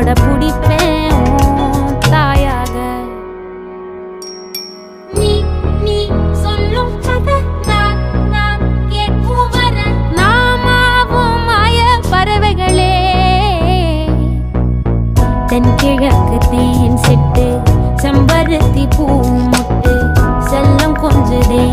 உயிரோட பிடிப்பேன் தாயாக. நீ நீ சொல்லும் கதை நான் கேட்கும் வர நாமாவும் மாய பறவைகளே. தென்கிழக்கு தேன் சிட்டு செம்பருத்தி பூ முட்டு செல்லம் கொஞ்சதே